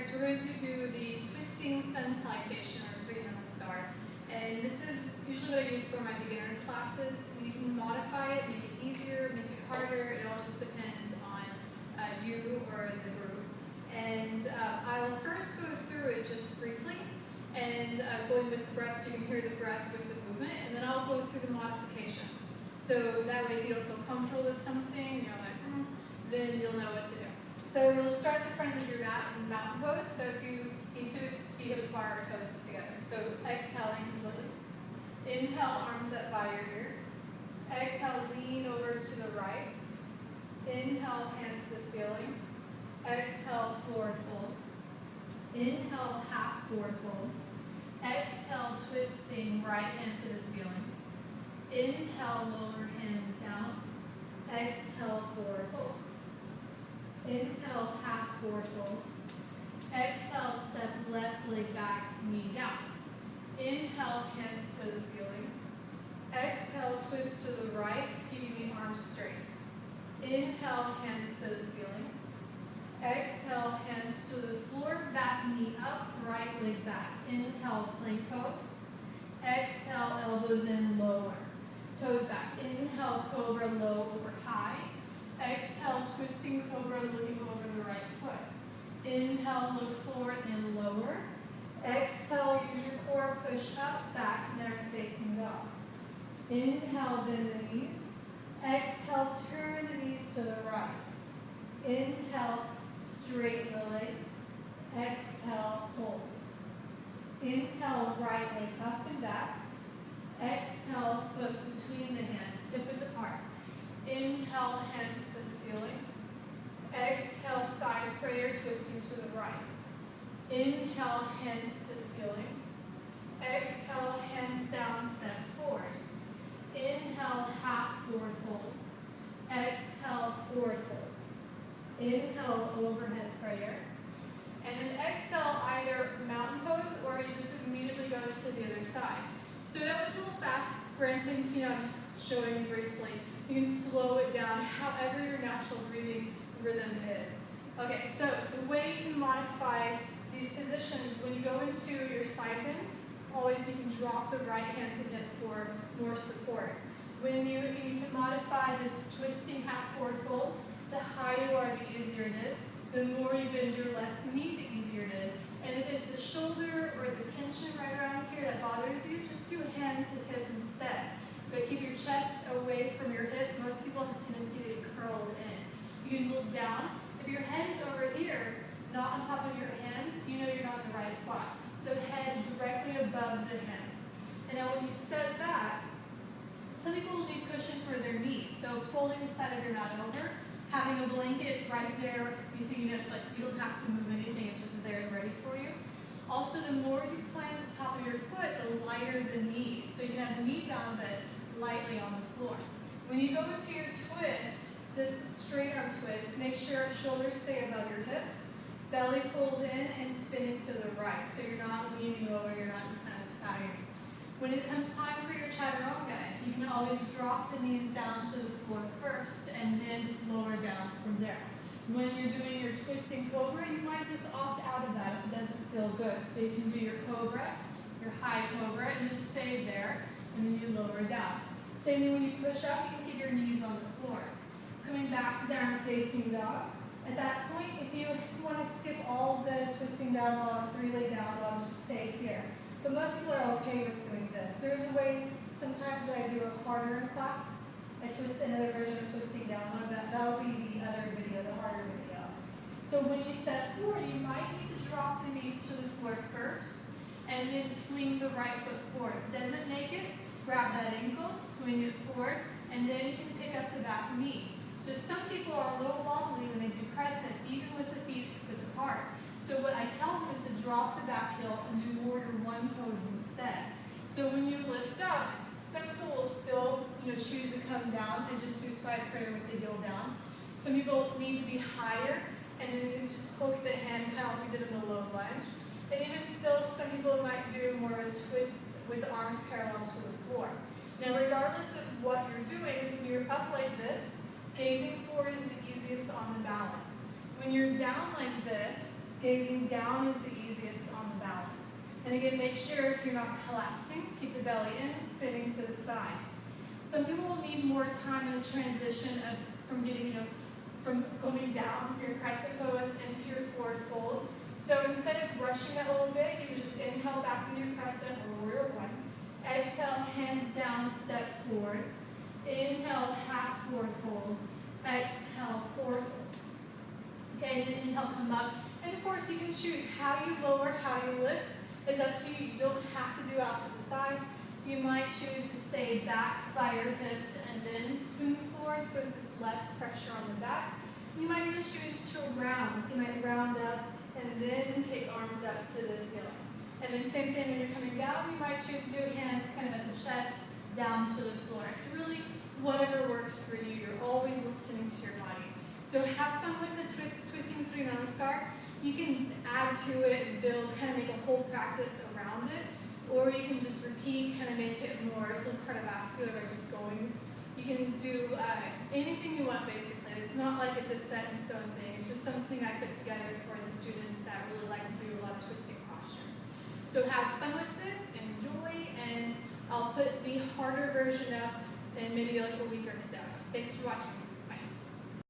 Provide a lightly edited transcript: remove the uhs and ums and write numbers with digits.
Alright, so we're going to do the twisting sun salutation or sweet namaskar. And this is usually what I use for my beginners classes. You can modify it, make it easier, make it harder. It all just depends on you or the group. And I will first go through it just briefly and going with the breath so you can hear the breath with the movement. And then I'll go through the modifications. So that way if you don't feel comfortable with something, you're like, then you'll know what to do. So we'll start at the front of your mat in mountain pose. So if you need to, it's feet hip apart or toes together. So exhaling completely. Inhale, arms up by your ears. Exhale, lean over to the right. Inhale, hands to ceiling. Exhale, forward fold. Inhale, half forward fold. Exhale, twisting right hand to the ceiling. Inhale, lower hands down. Exhale, forward fold. Inhale, half forward fold. Exhale, step left leg back, knee down. Inhale, hands to the ceiling. Exhale, twist to the right, keeping the arms straight. Inhale, hands to the ceiling. Exhale, hands to the floor, back knee up, right leg back. Inhale, plank pose. Exhale, elbows in, lower. Toes back. Inhale, cobra, low over high. Exhale, twisting cobra, looking over the right foot. Inhale, look forward and lower. Exhale, use your core, push up, back to down facing dog. Inhale, bend the knees. Exhale, turn the knees to the right. Inhale, straighten the legs. Exhale, hold. Inhale, right leg up and back. Exhale, foot between the hands, hip width apart. Inhale, hands to ceiling. Exhale, side prayer, twisting to the right. Inhale, hands to ceiling. Exhale, hands down, step forward. Inhale, half forward fold. Exhale, forward fold. Inhale, overhead prayer. And then exhale, either mountain pose or you just immediately goes to the other side. So that was a little fast, sprinting, just showing briefly. You can slow it down however your natural breathing rhythm is. Okay, so the way you can modify these positions, when you go into your side bends, always you can drop the right hand to hip for more support. When you need to modify this twisting half forward fold, the higher you are, the easier it is. The more you bend your left knee, the easier it is. And if it's the shoulder or the tension right around here that bothers you, just do hand to hip instead. But keep your chest away from your hip. Most people have a tendency to curl in. You can look down. If your head is over here, not on top of your hands, you know you're not in the right spot. So head directly above the hands. And now when you step back, some people will need cushion for their knees. So folding the side of your mat over, having a blanket right there, so you know it's like you don't have to move anything, it's just there and ready for you. Also, the more you plant the top of your foot, the lighter the knees. So you can have the knee down, but lightly on the floor. When you go into your twist, this straight arm twist, make sure shoulders stay above your hips, belly pulled in and spinning to the right. So you're not leaning over, you're not just kind of sagging. When it comes time for your chaturanga, you can always drop the knees down to the floor first and then lower down from there. When you're doing your twisting cobra, you might just opt out of that if it doesn't feel good. So you can do your cobra, your high cobra, and just stay there, and then you lower down. Same thing when you push up, you can keep your knees on the floor. Coming back down facing dog. At that point, if you want to skip all the twisting down dog, three-leg down dog, just stay here. But most people are okay with doing this. There's a way sometimes that I do a harder class. I twist another version of twisting down dog. That will be the other video, the harder video. So when you step forward, you might need to drop the knees to the floor first and then swing the right foot forward. Doesn't make it, grab that ankle, swing it forward, and then you can pick up the back knee. So some people are a little wobbly when they do crescent, even with the feet width apart. So what I tell them is to drop the back heel and do warrior one pose instead. So when you lift up, some people will still choose to come down and just do side prayer with the heel down. Some people need to be higher and then just poke the hand, kind of like we did in the low lunge. And even still, some people might do more of a twist with the arms parallel to the floor. Now, regardless of what you're doing, when you're up like this, gazing forward is the easiest on the balance. When you're down like this, Gazing down is the easiest on the balance. And again, make sure you're not collapsing. Keep the belly in, spinning to the side. Some people will need more time in the transition from getting, from going down from your crescent pose into your forward fold. So instead of rushing that a little bit, you can just inhale back into your crescent or warrior one. Exhale, hands down, step forward. Inhale, half forward fold. Exhale, forward fold. Okay, and then inhale, come up. And of course, you can choose how you lower, how you lift. It's up to you. You don't have to do out to the sides. You might choose to stay back by your hips and then swing forward, so it's this less pressure on the back. You might even choose to round. You might round up and then take arms up to the ceiling. And then same thing when you're coming down, you might choose to do hands kind of at the chest, down to the floor. It's really whatever works for you. You're always listening to your body. So have fun with the twisting Surya Namaskar. You can add to it and build, kind of make a whole practice around it. Or you can just repeat, kind of make it more cardiovascular by just going. You can do anything you want, basically. It's not like it's a set in stone thing. It's just something I put together for the students that really like to do a lot of twisting postures. So have fun with it, enjoy, and I'll put the harder version up in maybe like a week or so. Thanks for watching.